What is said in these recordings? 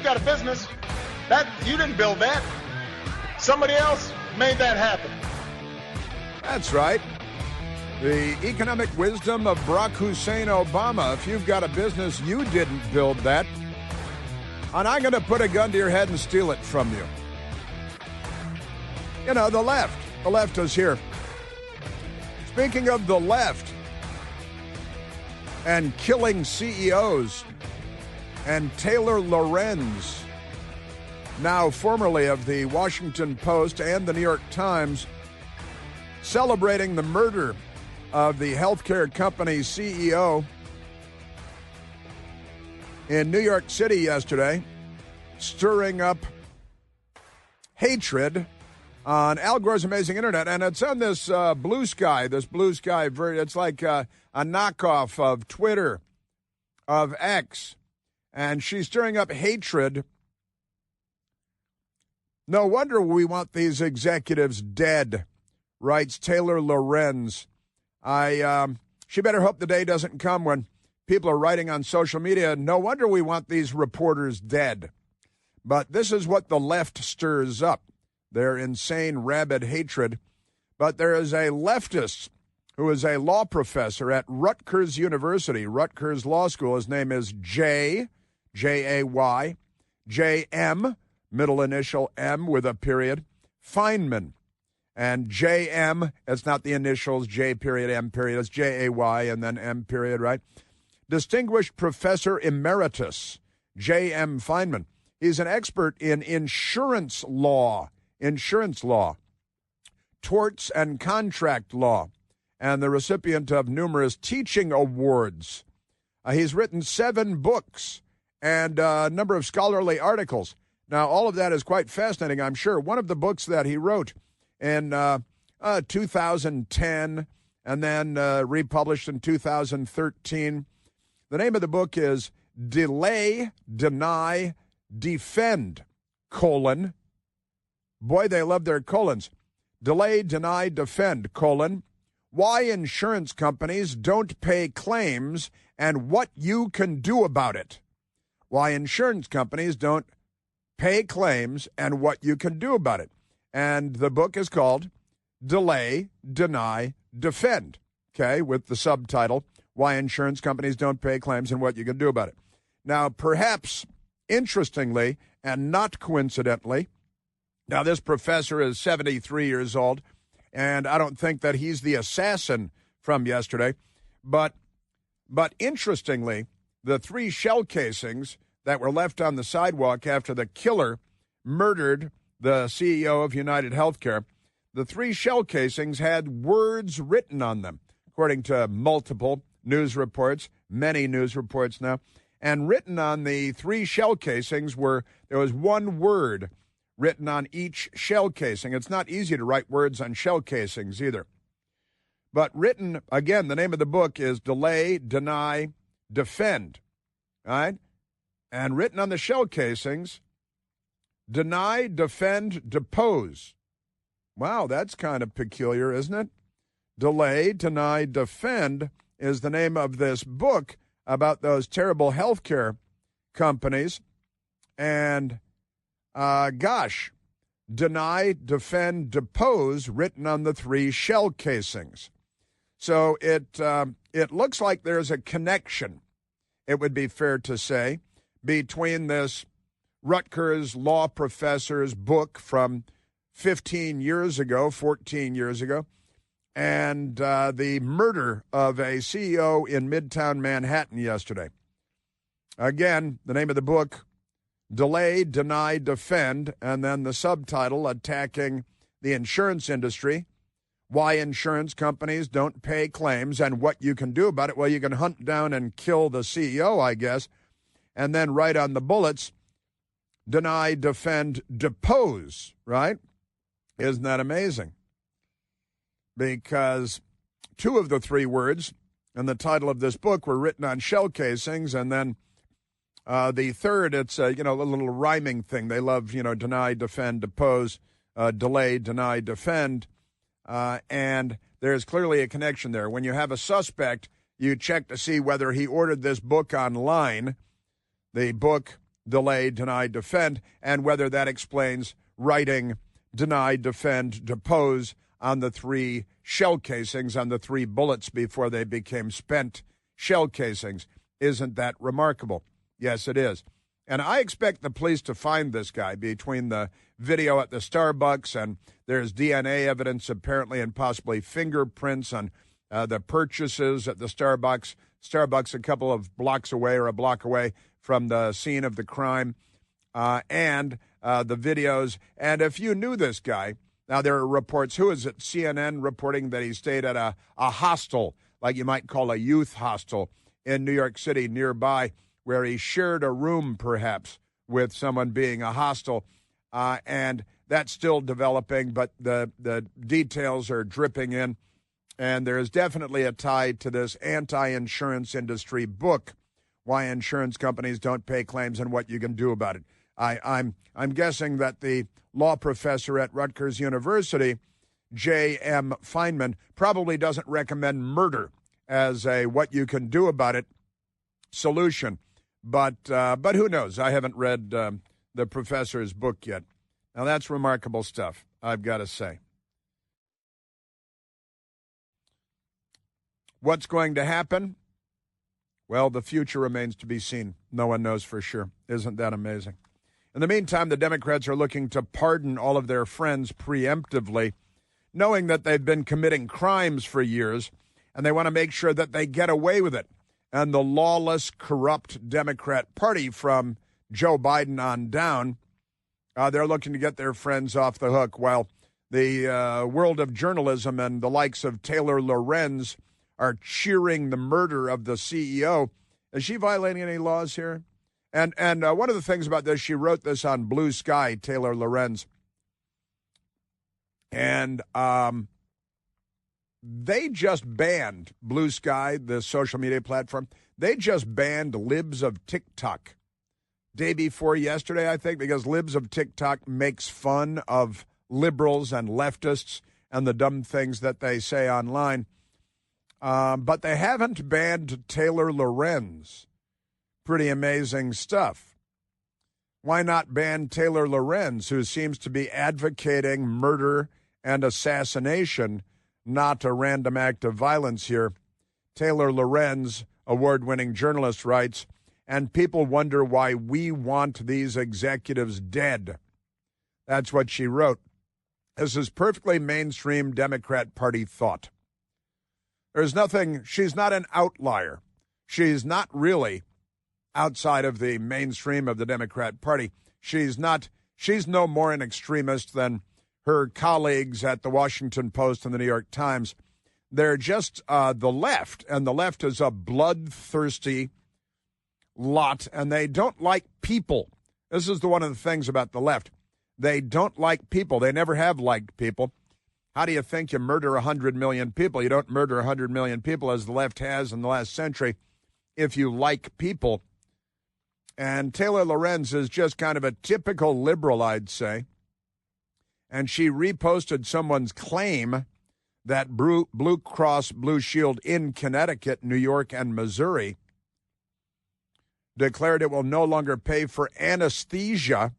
you've got a business, that you didn't build that. Somebody else made that happen. That's right. The economic wisdom of Barack Hussein Obama. If you've got a business, you didn't build that. And I'm going to put a gun to your head and steal it from you. You know, the left. The left is here. Speaking of the left and killing CEOs, and Taylor Lorenz, now formerly of the Washington Post and the New York Times, celebrating the murder of the healthcare company CEO in New York City yesterday, stirring up hatred on Al Gore's amazing internet. And it's on this Blue Sky, it's like a knockoff of Twitter, of X. And she's stirring up hatred. No wonder we want these executives dead, writes Taylor Lorenz. She better hope the day doesn't come when people are writing on social media, no wonder we want these reporters dead. But this is what the left stirs up, their insane, rabid hatred. But there is a leftist who is a law professor at Rutgers University, Rutgers Law School. His name is Jay, J-A-Y, J-M, middle initial M with a period, Feynman. And J-M, it's not the initials, J period, M period, it's J-A-Y and then M period, right? Distinguished Professor Emeritus, J.M. Feynman. He's an expert in insurance law, torts and contract law, and the recipient of numerous teaching awards. He's written 7 books and a number of scholarly articles. Now, all of that is quite fascinating, I'm sure. One of the books that he wrote in 2010 and then republished in 2013, the name of the book is Delay, Deny, Defend, colon. Boy, they love their colons. Delay, Deny, Defend, colon. Why insurance companies don't pay claims and what you can do about it. Why insurance companies don't pay claims and what you can do about it. And the book is called Delay, Deny, Defend, okay, with the subtitle, Why Insurance Companies Don't Pay Claims and What You Can Do About It. Now, perhaps interestingly and not coincidentally, now this professor is 73 years old, and I don't think that he's the assassin from yesterday, but interestingly, the 3 shell casings that were left on the sidewalk after the killer murdered the CEO of United Healthcare, the 3 shell casings had words written on them, according to multiple news reports, many news reports now. And written on the 3 shell casings there was one word written on each shell casing. It's not easy to write words on shell casings either. But written, again, the name of the book is Delay, Deny, Defend. All right? And written on the shell casings, deny, defend, depose. Wow, that's kind of peculiar, isn't it? Delay, Deny, Defend is the name of this book about those terrible healthcare companies. And, deny, defend, depose, written on the 3 shell casings. So it looks like there's a connection, it would be fair to say, between this Rutgers law professor's book from 14 years ago, and the murder of a CEO in Midtown Manhattan yesterday. Again, the name of the book, Delay, Deny, Defend, and then the subtitle attacking the insurance industry, why insurance companies don't pay claims and what you can do about it. Well, you can hunt down and kill the CEO, I guess, and then write on the bullets, deny, defend, depose, right? Isn't that amazing? Because 2 of the 3 words in the title of this book were written on shell casings, and then the third, it's a little rhyming thing. They love, deny, defend, depose, delay, deny, defend, and there's clearly a connection there. When you have a suspect, you check to see whether he ordered this book online. The book delay, deny, defend, and whether that explains writing, deny, defend, depose on the 3 shell casings, on the 3 bullets before they became spent shell casings. Isn't that remarkable? Yes, it is. And I expect the police to find this guy between the video at the Starbucks, and there's DNA evidence apparently and possibly fingerprints on the purchases at the Starbucks. Starbucks a couple of blocks away or a block away from the scene of the crime, and the videos. And if you knew this guy, now there are reports, who is it, CNN reporting that he stayed at a hostel, like you might call a youth hostel in New York City nearby, where he shared a room perhaps with someone being a hostel. And that's still developing, but the details are dripping in. And there is definitely a tie to this anti-insurance industry book, Why Insurance Companies Don't Pay Claims and What You Can Do About It. I'm guessing that the law professor at Rutgers University, J.M. Feynman, probably doesn't recommend murder as a what you can do about it solution. But who knows? I haven't read the professor's book yet. Now, that's remarkable stuff, I've got to say. What's going to happen? Well, the future remains to be seen. No one knows for sure. Isn't that amazing? In the meantime, the Democrats are looking to pardon all of their friends preemptively, knowing that they've been committing crimes for years, and they want to make sure that they get away with it. And the lawless, corrupt Democrat Party from Joe Biden on down, they're looking to get their friends off the hook, while the world of journalism and the likes of Taylor Lorenz are cheering the murder of the CEO. Is she violating any laws here? And one of the things about this, she wrote this on Blue Sky, Taylor Lorenz. And they just banned Blue Sky, the social media platform. They just banned Libs of TikTok day before yesterday, I think, because Libs of TikTok makes fun of liberals and leftists and the dumb things that they say online. But they haven't banned Taylor Lorenz. Pretty amazing stuff. Why not ban Taylor Lorenz, who seems to be advocating murder and assassination, not a random act of violence here? Taylor Lorenz, award-winning journalist, writes, and people wonder why we want these executives dead. That's what she wrote. This is perfectly mainstream Democrat Party thought. There's nothing, she's not an outlier. She's not really outside of the mainstream of the Democrat Party. She's no more an extremist than her colleagues at the Washington Post and the New York Times. They're just the left, and the left is a bloodthirsty lot, and they don't like people. This is one of the things about the left. They don't like people. They never have liked people. How do you think you murder 100 million people? You don't murder 100 million people, as the left has in the last century, if you like people. And Taylor Lorenz is just kind of a typical liberal, I'd say. And she reposted someone's claim that Blue Cross Blue Shield in Connecticut, New York, and Missouri declared it will no longer pay for anesthesia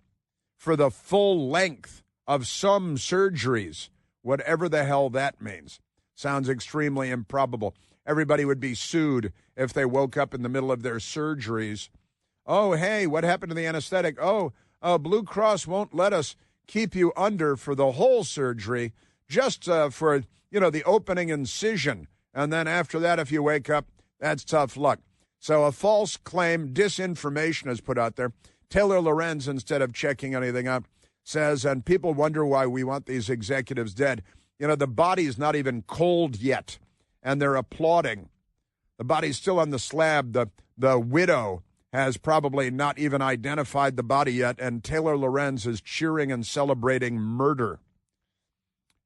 for the full length of some surgeries, whatever the hell that means. Sounds extremely improbable. Everybody would be sued if they woke up in the middle of their surgeries. Oh, hey, what happened to the anesthetic? Oh, Blue Cross won't let us keep you under for the whole surgery, just for, the opening incision. And then after that, if you wake up, that's tough luck. So a false claim, disinformation is put out there. Taylor Lorenz, instead of checking anything up, says, and people wonder why we want these executives dead. The body's not even cold yet, and they're applauding. The body's still on the slab. The widow has probably not even identified the body yet, and Taylor Lorenz is cheering and celebrating murder.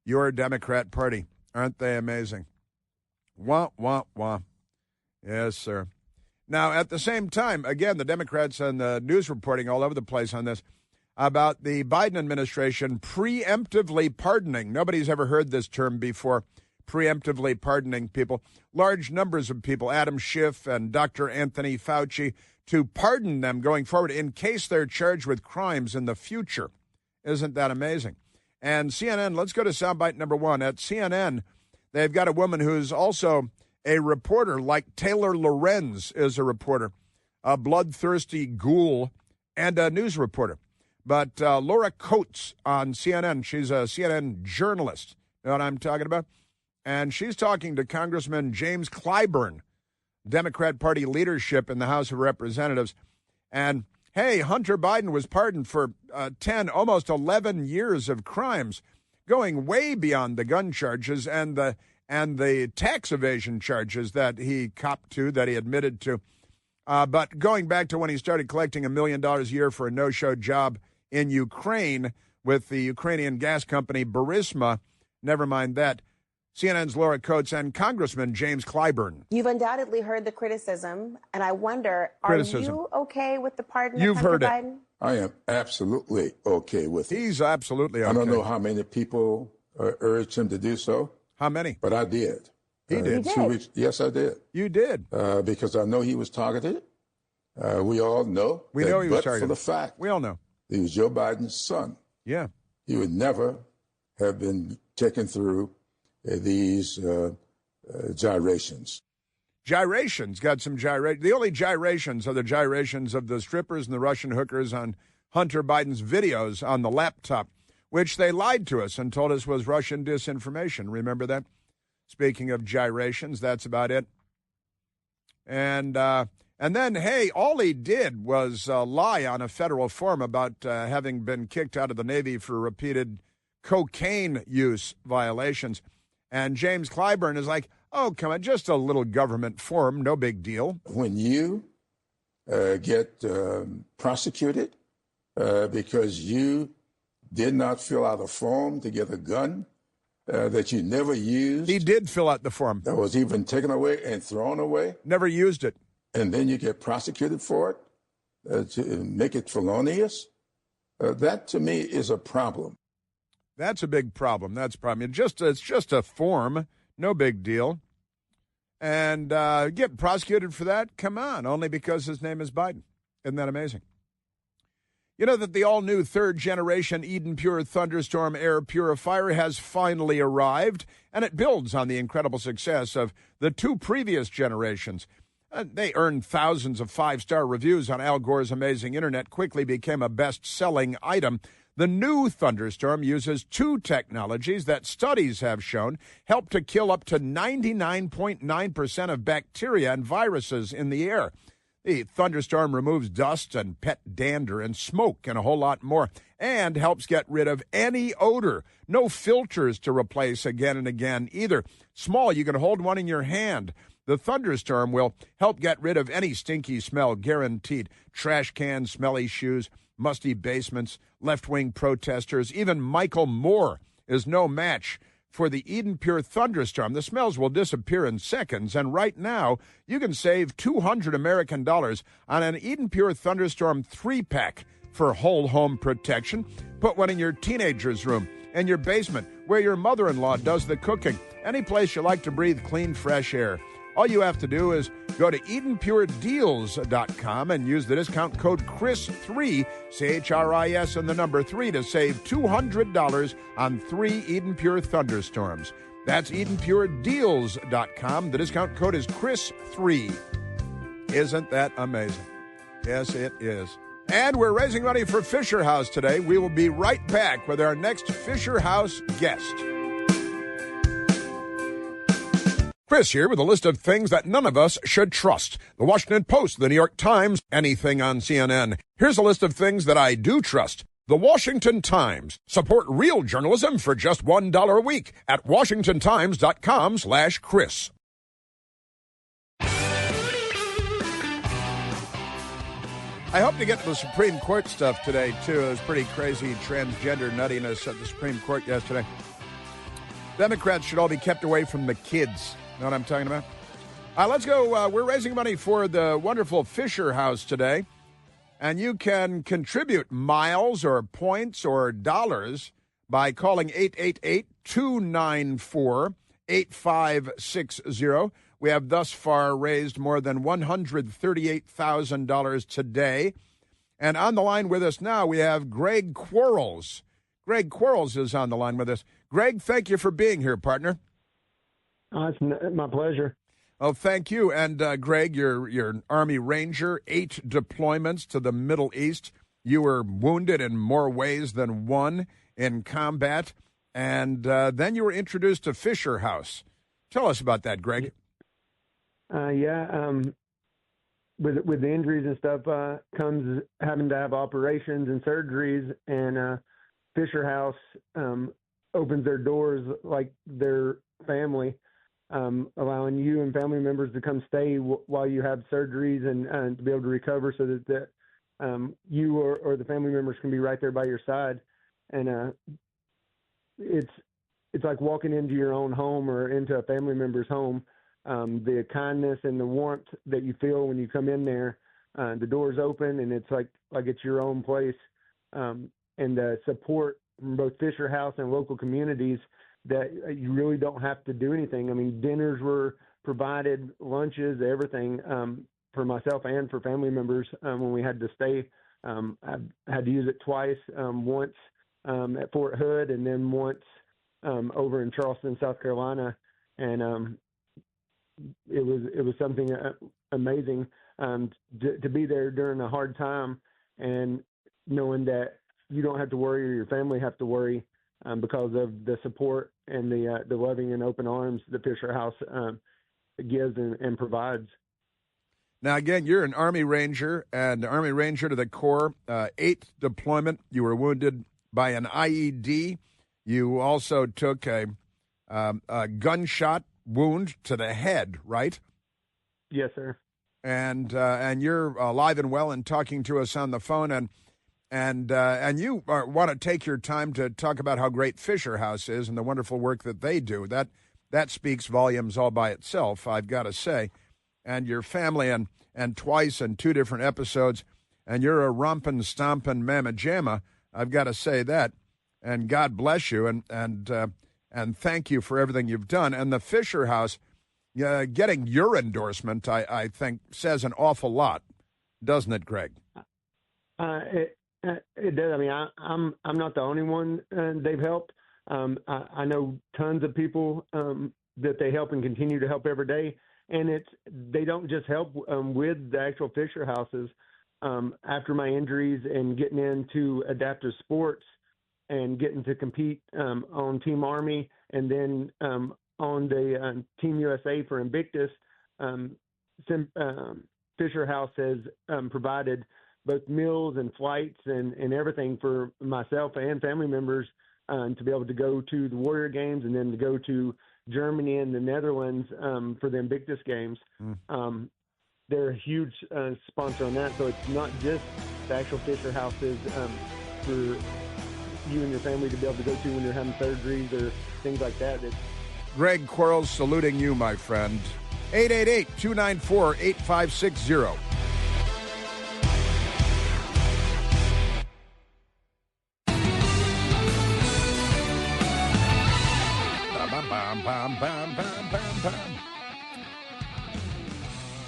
Your Democrat Party, aren't they amazing? Wah, wah, wah. Yes, sir. Now, at the same time, again, the Democrats and the news reporting all over the place on this, about the Biden administration preemptively pardoning. Nobody's ever heard this term before. preemptively pardoning people, large numbers of people, Adam Schiff and Dr. Anthony Fauci, to pardon them going forward in case they're charged with crimes in the future. Isn't that amazing? And CNN, let's go to soundbite number one. At CNN, they've got a woman who's also a reporter, like Taylor Lorenz is a reporter, a bloodthirsty ghoul and a news reporter. But Laura Coates on CNN, she's a CNN journalist. You know what I'm talking about? And she's talking to Congressman James Clyburn, Democrat Party leadership in the House of Representatives. And, hey, Hunter Biden was pardoned for 10, almost 11 years of crimes, going way beyond the gun charges and the tax evasion charges that he copped to, that he admitted to. But going back to when he started collecting $1 million a year for a no-show job in Ukraine with the Ukrainian gas company Burisma, never mind that. CNN's Laura Coates and Congressman James Clyburn. You've undoubtedly heard the criticism, and I wonder, are you okay with the pardon of Hunter Biden? I am absolutely okay with it. He's absolutely okay. I don't know how many people urged him to do so. How many? But I did. He did? 2 weeks. Yes, I did. You did? Because I know he was targeted. We all know. We know he was targeted. But for the fact we all know he was Joe Biden's son. Yeah. He would never have been taken through these gyrations. Gyrations, got some gyrations. The only gyrations are the gyrations of the strippers and the Russian hookers on Hunter Biden's videos on the laptop, which they lied to us and told us was Russian disinformation. Remember that? Speaking of gyrations, that's about it. And then, hey, all he did was lie on a federal form about having been kicked out of the Navy for repeated cocaine use violations. And James Clyburn is like, oh, come on, just a little government form, no big deal. When you get prosecuted because you did not fill out a form to get a gun that you never used. He did fill out the form. That was even taken away and thrown away. Never used it. And then you get prosecuted for it to make it felonious. That, to me, is a problem. That's a big problem. That's a problem. It's just a form. No big deal. And get prosecuted for that? Come on. Only because his name is Biden. Isn't that amazing? You know that the all-new third-generation Eden Pure Thunderstorm air purifier has finally arrived, and it builds on the incredible success of the two previous generations. They earned thousands of five-star reviews on Al Gore's amazing internet, quickly became a best-selling item. The new Thunderstorm uses two technologies that studies have shown help to kill up to 99.9% of bacteria and viruses in the air. The Thunderstorm removes dust and pet dander and smoke and a whole lot more, and helps get rid of any odor. No filters to replace again and again either. Small, you can hold one in your hand. The Thunderstorm will help get rid of any stinky smell, guaranteed. Trash cans, smelly shoes, musty basements, left-wing protesters. Even Michael Moore is no match for the Eden Pure Thunderstorm. The smells will disappear in seconds, and right now you can save $200 American on an Eden Pure Thunderstorm 3-pack for whole home protection. Put one in your teenager's room, in your basement, where your mother-in-law does the cooking, any place you like to breathe clean, fresh air. All you have to do is go to EdenPureDeals.com and use the discount code CHRIS3, CHRIS and the number 3, to save $200 on 3 Eden Pure Thunderstorms. That's EdenPureDeals.com. The discount code is CHRIS3. Isn't that amazing? Yes, it is. And we're raising money for Fisher House today. We will be right back with our next Fisher House guest. Chris here with a list of things that none of us should trust. The Washington Post, the New York Times, anything on CNN. Here's a list of things that I do trust. The Washington Times. Support real journalism for just $1 a week at WashingtonTimes.com/Chris. I hope to get to the Supreme Court stuff today, too. It was pretty crazy transgender nuttiness at the Supreme Court yesterday. Democrats should all be kept away from the kids. Know what I'm talking about? Let's go. We're raising money for the wonderful Fisher House today. And you can contribute miles or points or dollars by calling 888-294 8560. We have thus far raised more than $138,000 today. And on the line with us now, we have Greg Quarles. Greg Quarles is on the line with us. Greg, thank you for being here, partner. It's my pleasure. Oh, thank you. And Greg, you're an Army Ranger, 8 deployments to the Middle East. You were wounded in more ways than one in combat. And then you were introduced to Fisher House. Tell us about that, Greg. With the injuries and stuff comes having to have operations and surgeries, and Fisher House opens their doors like their family, allowing you and family members to come stay while you have surgeries and to be able to recover, so that you or the family members can be right there by your side. And it's like walking into your own home or into a family member's home. The kindness and the warmth that you feel when you come in there, the doors open and it's like it's your own place, and the support from both Fisher House and local communities that you really don't have to do anything. I mean, dinners were provided, lunches, everything, for myself and for family members when we had to stay. I had to use it twice, once at Fort Hood and then once over in Charleston, South Carolina, and it was something amazing to be there during a hard time, and knowing that you don't have to worry or your family have to worry because of the support and the loving and open arms that Fisher House gives and provides. Now, again, you're an Army Ranger, and Army Ranger to the core, 8th deployment. You were wounded by an IED. You also took a gunshot wound to the head, right? Yes, sir. And you're alive and well and talking to us on the phone, and you want to take your time to talk about how great Fisher House is and the wonderful work that they do. That speaks volumes all by itself, I've got to say. And your family, and twice in 2 different episodes, and you're a rompin', stompin' mamma jamma, I've got to say that. And God bless you, and thank you for everything you've done. And the Fisher House, getting your endorsement, I think, says an awful lot, doesn't it, Greg? It does. I mean, I'm not the only one they've helped. I know tons of people that they help and continue to help every day. And they don't just help with the actual Fisher Houses. After my injuries and getting into adaptive sports and getting to compete on Team Army and then on the Team USA for Invictus, Fisher House has provided both meals and flights and everything for myself and family members to be able to go to the Warrior Games and then to go to Germany and the Netherlands for the Invictus Games. They're a huge sponsor on that, so it's not just the actual Fisher Houses for you and your family to be able to go to when you're having surgeries or things like that. Greg Quarles saluting you, my friend. 888-294-8560.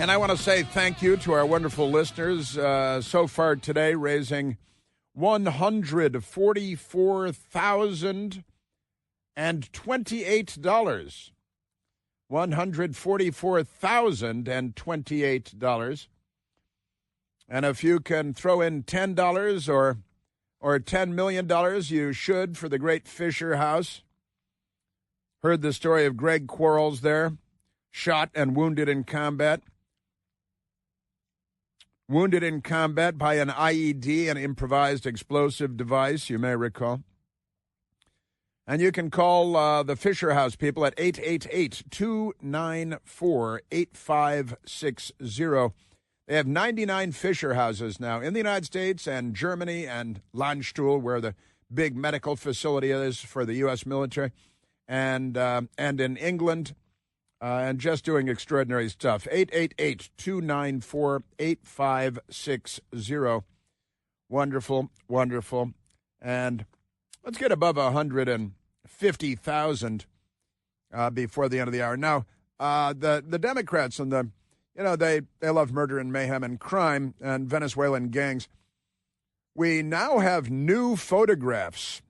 And I want to say thank you to our wonderful listeners so far today, raising $144,028. $144,028. And if you can throw in $10 or $10 million, you should, for the great Fisher House. Heard the story of Greg Quarles there, shot and wounded in combat. Wounded in combat by an IED, an improvised explosive device, you may recall. And you can call the Fisher House people at 888-294-8560. They have 99 Fisher Houses now in the United States and Germany and Landstuhl, where the big medical facility is for the U.S. military, and in England, and just doing extraordinary stuff. 888-294-8560. Wonderful, wonderful. And let's get above 150,000 before the end of the hour. Now, the Democrats and they love murder and mayhem and crime and Venezuelan gangs. We now have new photographs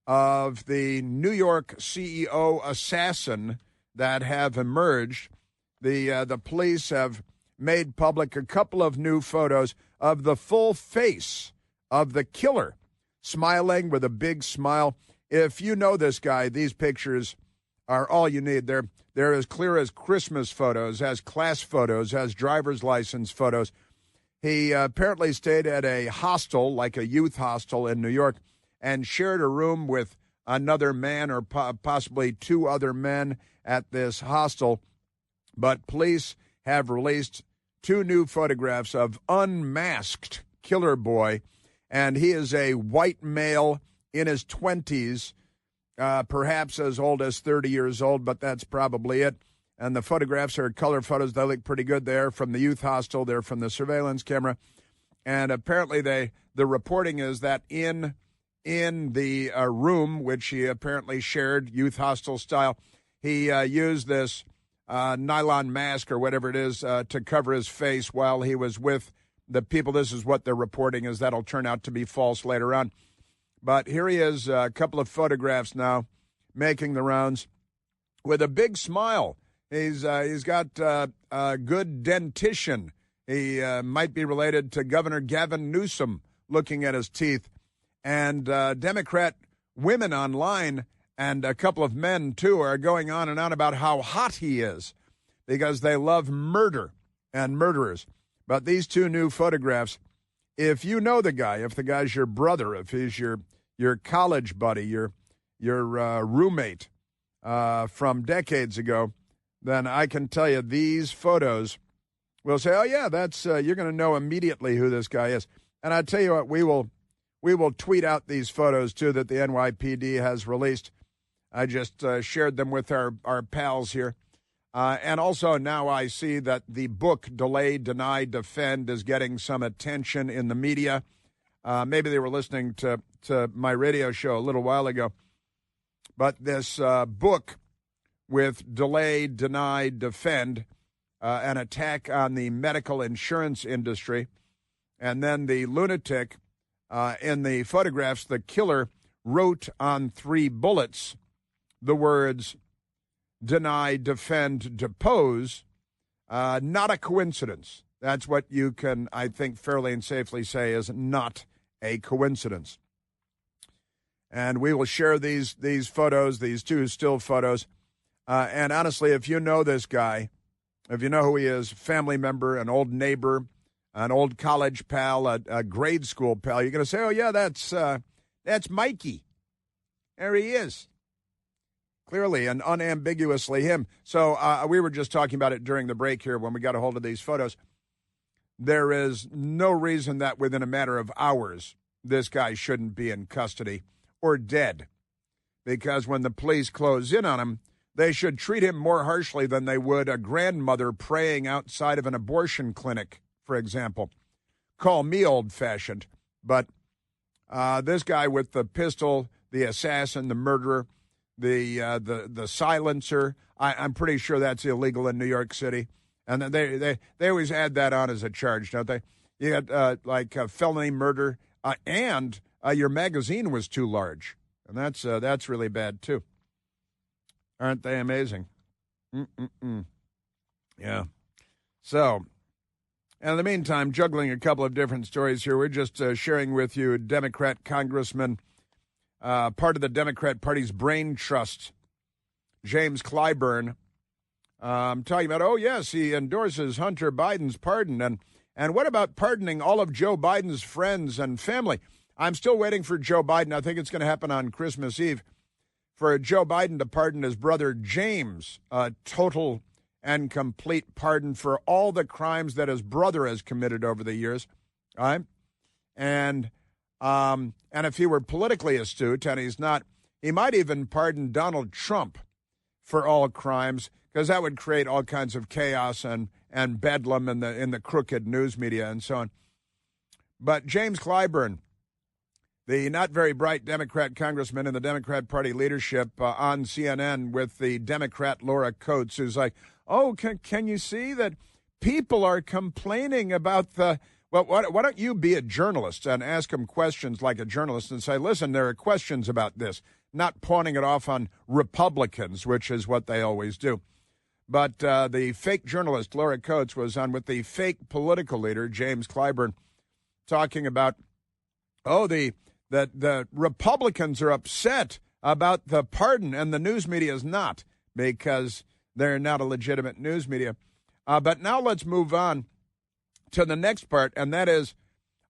of the New York CEO assassin that have emerged. The police have made public a couple of new photos of the full face of the killer, smiling with a big smile. If you know this guy, these pictures are all you need. They're as clear as Christmas photos, as class photos, as driver's license photos. He apparently stayed at a hostel, like a youth hostel in New York, and shared a room with another man or possibly two other men at this hostel. But police have released two new photographs of unmasked Killer Boy, and he is a white male in his 20s, perhaps as old as 30 years old, but that's probably it. And the photographs are color photos. They look pretty good. They're from the youth hostel. They're from the surveillance camera. And apparently the reporting is that in the room, which he apparently shared, youth hostel style, he used this nylon mask or whatever it is to cover his face while he was with the people. This is what they're reporting, is that'll turn out to be false later on. But here he is, a couple of photographs now, making the rounds with a big smile. He's got a good dentition. He might be related to Governor Gavin Newsom, looking at his teeth. And Democrat women online and a couple of men, too, are going on and on about how hot he is because they love murder and murderers. But these two new photographs, if you know the guy, if the guy's your brother, if he's your college buddy, your roommate from decades ago, then I can tell you these photos will say, oh, yeah, that's you're going to know immediately who this guy is. And I tell you what, we will tweet out these photos, too, that the NYPD has released. I just shared them with our pals here. And also now I see that the book Delay, Deny, Defend is getting some attention in the media. Maybe they were listening to my radio show a little while ago. But this book with Delay, Deny, Defend, an attack on the medical insurance industry, and then the lunatic in the photographs, the killer wrote on 3 bullets the words deny, defend, depose. Not a coincidence. That's what you can, I think, fairly and safely say is not a coincidence. And we will share these photos, these two still photos. And honestly, if you know this guy, if you know who he is, family member, an old neighbor, an old college pal, a grade school pal, you're going to say, oh, yeah, that's Mikey. There he is. Clearly and unambiguously him. So we were just talking about it during the break here when we got a hold of these photos. There is no reason that within a matter of hours this guy shouldn't be in custody or dead. Because when the police close in on him, they should treat him more harshly than they would a grandmother praying outside of an abortion clinic, for example. Call me old-fashioned, but this guy with the pistol, the assassin, the murderer, the silencer, I'm pretty sure that's illegal in New York City. And they always add that on as a charge, don't they? You got felony murder, and your magazine was too large, and that's really bad too. Aren't they amazing? Yeah. So, and in the meantime, juggling a couple of different stories here, we're just sharing with you Democrat Congressman, part of the Democrat Party's brain trust, James Clyburn, talking about, oh, yes, he endorses Hunter Biden's pardon. And what about pardoning all of Joe Biden's friends and family? I'm still waiting for Joe Biden. I think it's going to happen on Christmas Eve. For Joe Biden to pardon his brother James, a total and complete pardon for all the crimes that his brother has committed over the years. All right? And if he were politically astute, and he's not, he might even pardon Donald Trump for all crimes, because that would create all kinds of chaos and bedlam in the crooked news media and so on. But James Clyburn the not very bright Democrat congressman in the Democrat Party leadership on CNN with the Democrat Laura Coates, who's like, oh, can you see that people are complaining about the, well, why don't you be a journalist and ask them questions like a journalist and say, listen, there are questions about this, not pawning it off on Republicans, which is what they always do. But the fake journalist, Laura Coates, was on with the fake political leader, James Clyburn, talking about, that the Republicans are upset about the pardon and the news media is not, because they're not a legitimate news media. But now let's move on to the next part, and that is,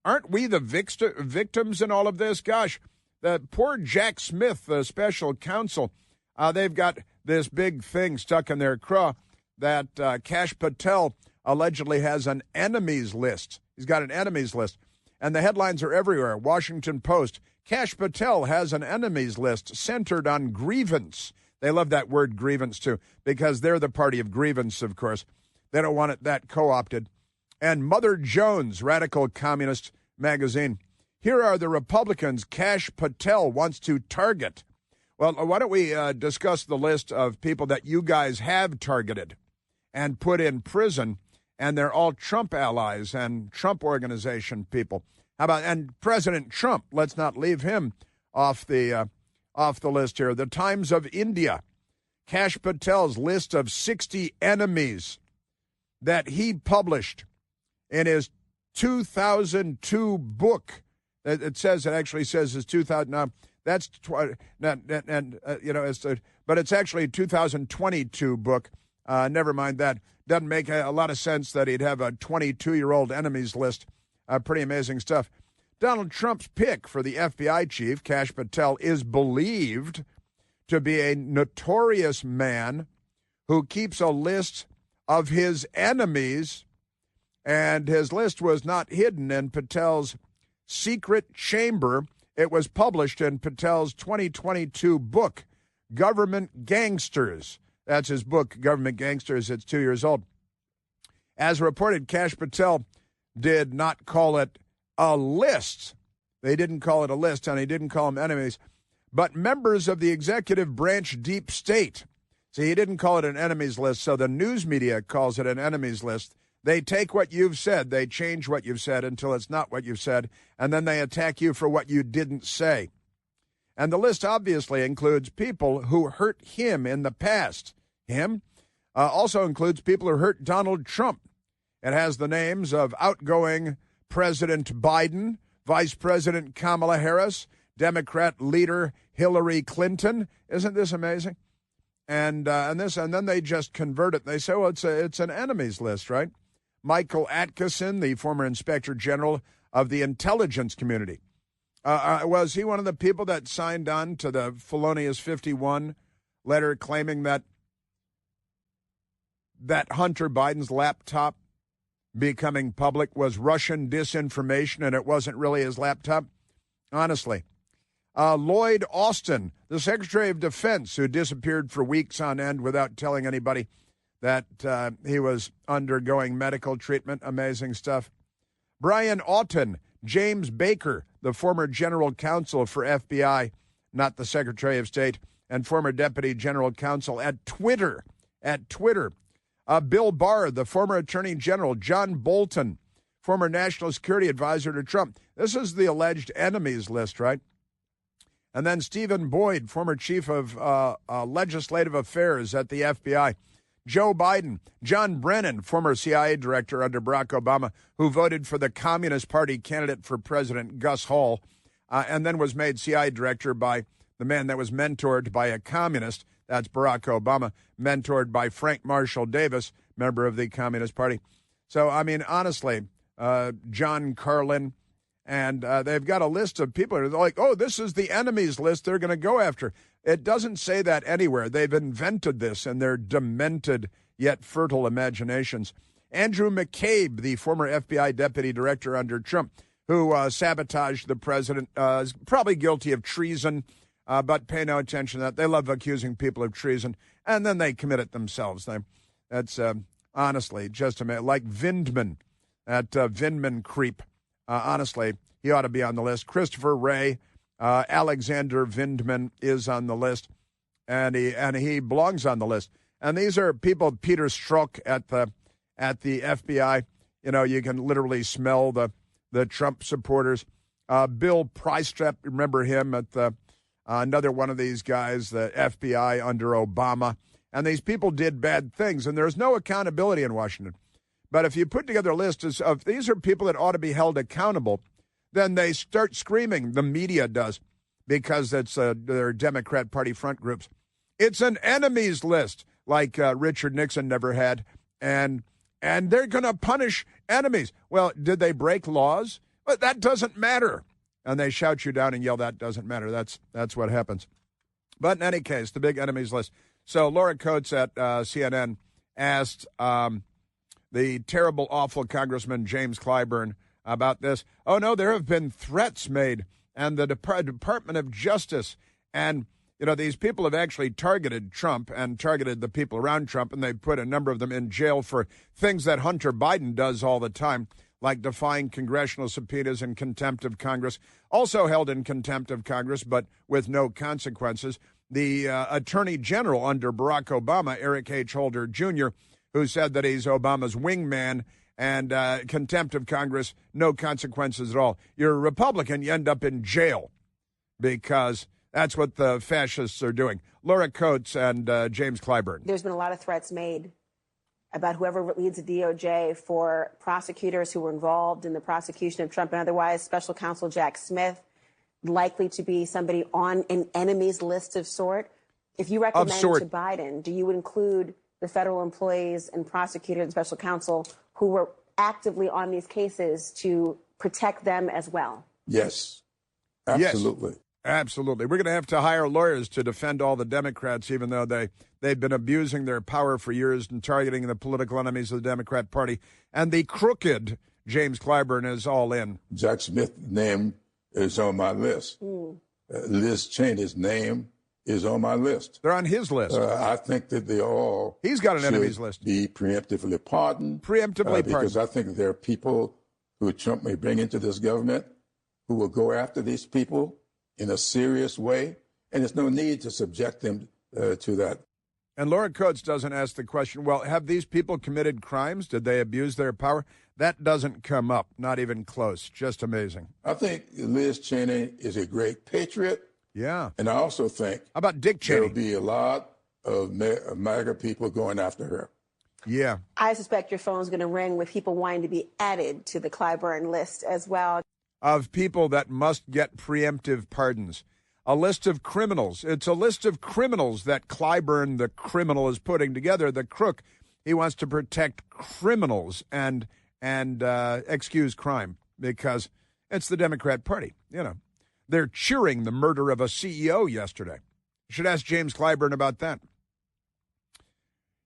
aren't we the victims in all of this? Gosh, the poor Jack Smith, the special counsel, they've got this big thing stuck in their craw that Kash Patel allegedly has an enemies list. He's got an enemies list. And the headlines are everywhere. Washington Post, Kash Patel has an enemies list centered on grievance. They love that word grievance, too, because they're the party of grievance, of course. They don't want it that co-opted. And Mother Jones, Radical Communist magazine. Here are the Republicans Kash Patel wants to target. Well, why don't we discuss the list of people that you guys have targeted and put in prison, and they're all Trump allies and Trump organization people. How about, and President Trump, let's not leave him off the list here. The Times of India, Kash Patel's list of 60 enemies that he published in his 2002 book. It actually says his 2000. Now that's but it's actually a 2022 book. Never mind that. Doesn't make a lot of sense that he'd have a 22-year-old enemies list. Pretty amazing stuff. Donald Trump's pick for the FBI chief, Kash Patel, is believed to be a notorious man who keeps a list of his enemies, and his list was not hidden in Patel's secret chamber. It was published in Patel's 2022 book, Government Gangsters. That's his book, Government Gangsters. It's 2 years old. As reported, Kash Patel did not call it a list. They didn't call it a list, and he didn't call them enemies, but members of the executive branch deep state. See, he didn't call it an enemies list, so the news media calls it an enemies list. They take what you've said, they change what you've said until it's not what you've said, and then they attack you for what you didn't say. And the list obviously includes people who hurt him in the past. Him also includes people who hurt Donald Trump. It has the names of outgoing President Biden, Vice President Kamala Harris, Democrat leader Hillary Clinton. Isn't this amazing? And then they just convert it. They say, well, it's an enemies list, right? Michael Atkinson, the former Inspector General of the intelligence community. Was he one of the people that signed on to the Felonious 51 letter claiming that Hunter Biden's laptop becoming public was Russian disinformation and it wasn't really his laptop? Honestly. Lloyd Austin, the Secretary of Defense, who disappeared for weeks on end without telling anybody that he was undergoing medical treatment. Amazing stuff. Brian Auten, James Baker, the former general counsel for FBI, not the Secretary of State, and former deputy general counsel at Twitter. Bill Barr, the former attorney general. John Bolton, former national security advisor to Trump. This is the alleged enemies list, right? And then Stephen Boyd, former chief of legislative affairs at the FBI. Joe Biden, John Brennan, former CIA director under Barack Obama, who voted for the Communist Party candidate for president, Gus Hall, and then was made CIA director by the man that was mentored by a communist, that's Barack Obama, mentored by Frank Marshall Davis, member of the Communist Party. So, I mean, honestly, John Carlin, and they've got a list of people who are like, oh, this is the enemies list they're going to go after. It doesn't say that anywhere. They've invented this in their demented yet fertile imaginations. Andrew McCabe, the former FBI deputy director under Trump, who sabotaged the president, is probably guilty of treason, but pay no attention to that. They love accusing people of treason, and then they commit it themselves. That's honestly just like Vindman, that Vindman creep honestly, he ought to be on the list. Christopher Wray, Alexander Vindman is on the list, and he belongs on the list. And these are people, Peter Strzok at the FBI. You know, you can literally smell the Trump supporters. Bill Prystrep, remember him at another one of these guys, the FBI under Obama. And these people did bad things, and there's no accountability in Washington. But if you put together a list of these are people that ought to be held accountable, then they start screaming, the media does, because it's their Democrat Party front groups. It's an enemies list, like Richard Nixon never had, and they're going to punish enemies. Well, did they break laws? But that doesn't matter. And they shout you down and yell, that doesn't matter. That's what happens. But in any case, the big enemies list. So Laura Coates at CNN asked the terrible, awful Congressman James Clyburn about this. Oh, no, there have been threats made, and the Department of Justice, and, you know, these people have actually targeted Trump and targeted the people around Trump, and they've put a number of them in jail for things that Hunter Biden does all the time, like defying congressional subpoenas and contempt of Congress, also held in contempt of Congress, but with no consequences. The Attorney General under Barack Obama, Eric H. Holder Jr., who said that he's Obama's wingman and contempt of Congress, no consequences at all. You're a Republican, you end up in jail because that's what the fascists are doing. Laura Coates and James Clyburn. There's been a lot of threats made about whoever leads the DOJ for prosecutors who were involved in the prosecution of Trump and otherwise. Special counsel Jack Smith, likely to be somebody on an enemies list of sort. If you recommend to Biden, do you include the federal employees and prosecutors and special counsel who were actively on these cases to protect them as well? Yes, absolutely. Yes, absolutely. We're going to have to hire lawyers to defend all the Democrats, even though they've been abusing their power for years and targeting the political enemies of the Democrat Party. And the crooked James Clyburn is all in. Jack Smith's name is on my list. Liz Cheney's name is on my list. They're on his list. I think that they all He's got an enemies list. Be preemptively pardoned. Because I think there are people who Trump may bring into this government who will go after these people in a serious way, and there's no need to subject them to that. And Laura Coates doesn't ask the question, well, have these people committed crimes? Did they abuse their power? That doesn't come up, not even close. Just amazing. I think Liz Cheney is a great patriot. Yeah. And I also think how about Dick Cheney? There will be a lot of MAGA people going after her. Yeah. I suspect your phone's going to ring with people wanting to be added to the Clyburn list as well. Of people that must get preemptive pardons. A list of criminals. It's a list of criminals that Clyburn, the criminal, is putting together. The crook, he wants to protect criminals and excuse crime because it's the Democrat Party, you know. They're cheering the murder of a CEO yesterday. You should ask James Clyburn about that.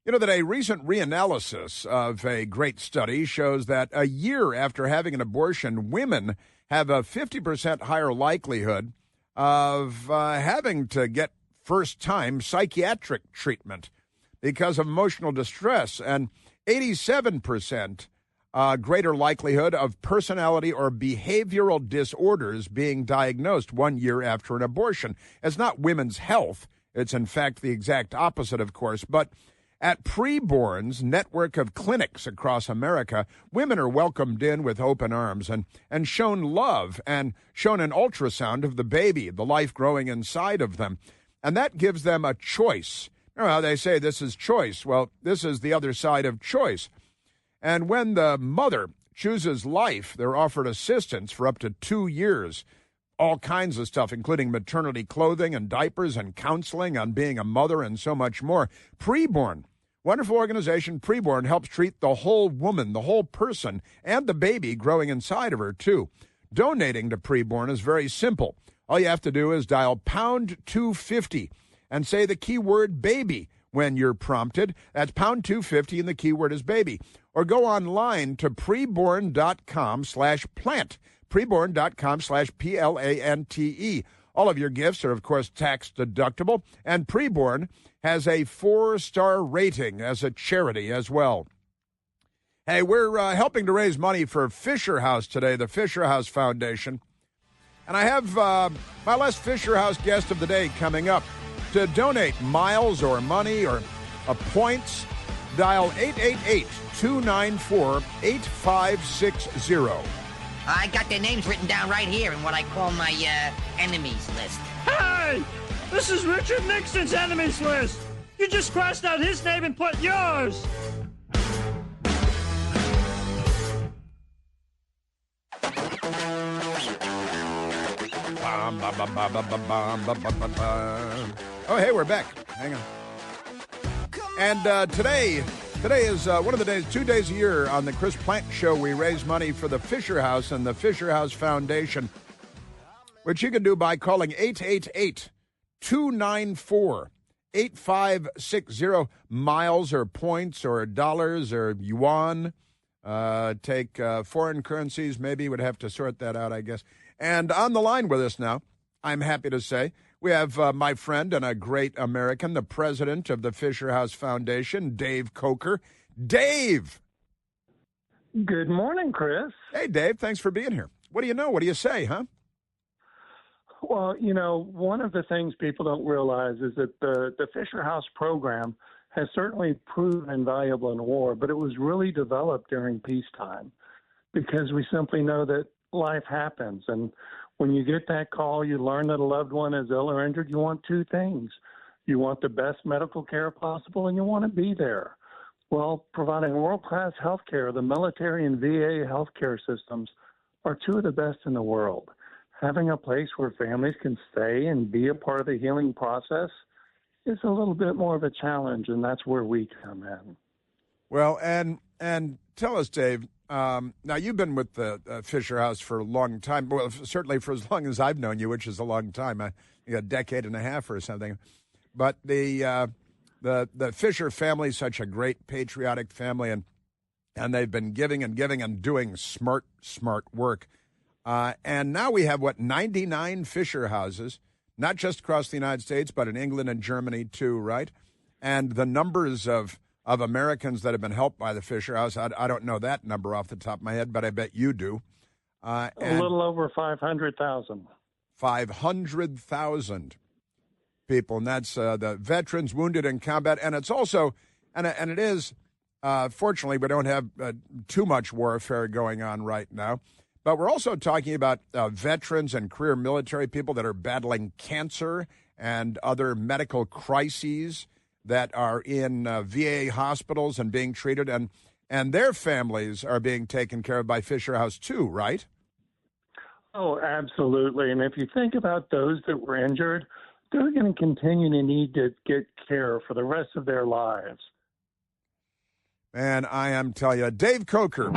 You know that a recent reanalysis of a great study shows that a year after having an abortion, women have a 50% higher likelihood of having to get first-time psychiatric treatment because of emotional distress, and 87% greater likelihood of personality or behavioral disorders being diagnosed 1 year after an abortion. It's not women's health. It's, in fact, the exact opposite, of course. But at Preborn's network of clinics across America, women are welcomed in with open arms and shown love and shown an ultrasound of the baby, the life growing inside of them. And that gives them a choice. You know how they say this is choice? Well, this is the other side of choice. And when the mother chooses life, they're offered assistance for up to 2 years. All kinds of stuff, including maternity clothing and diapers and counseling on being a mother and so much more. Preborn, wonderful organization. Preborn helps treat the whole woman, the whole person, and the baby growing inside of her, too. Donating to Preborn is very simple. All you have to do is dial pound 250 and say the keyword baby when you're prompted. That's pound 250 and the keyword is baby. Or go online to preborn.com/plant. Preborn.com/PLANTE. All of your gifts are, of course, tax deductible, and Preborn has a 4-star rating as a charity as well. Hey, we're helping to raise money for Fisher House today, the Fisher House Foundation. And I have my last Fisher House guest of the day coming up. To donate miles or money or points, dial 888-294-8560. I got their names written down right here in what I call my enemies list. Hey! This is Richard Nixon's enemies list. You just crossed out his name and put yours. Oh, hey, we're back. Hang on. And today is one of the days, 2 days a year on the Chris Plant Show, we raise money for the Fisher House and the Fisher House Foundation, which you can do by calling 888-294-8560. Miles or points or dollars or yuan. Take foreign currencies. Maybe would have to sort that out, I guess. And on the line with us now, I'm happy to say, we have my friend and a great American, the president of the Fisher House Foundation, Dave Coker. Dave! Good morning, Chris. Hey, Dave. Thanks for being here. What do you know? What do you say, huh? Well, you know, one of the things people don't realize is that the Fisher House program has certainly proven invaluable in war, but it was really developed during peacetime because we simply know that life happens. And when you get that call, you learn that a loved one is ill or injured, you want two things. You want the best medical care possible, and you want to be there. Well, providing world-class health care, the military and VA healthcare systems are two of the best in the world. Having a place where families can stay and be a part of the healing process is a little bit more of a challenge, and that's where we come in. Well, and tell us, Dave, now you've been with the Fisher House for a long time, well, certainly for as long as I've known you, which is a long time, a decade and a half or something. But the Fisher family is such a great patriotic family, and they've been giving and doing smart work. And now we have, 99 Fisher houses, not just across the United States, but in England and Germany too, right? And the numbers of Americans that have been helped by the Fisher House, I don't know that number off the top of my head, but I bet you do. A little over 500,000. 500,000 people, and that's the veterans, wounded in combat. And it's also, and it is, fortunately, we don't have too much warfare going on right now. But we're also talking about veterans and career military people that are battling cancer and other medical crises that are in VA hospitals and being treated, and their families are being taken care of by Fisher House too, right? Oh, absolutely. And if you think about those that were injured, they're going to continue to need to get care for the rest of their lives. And I am telling you, Dave Coker.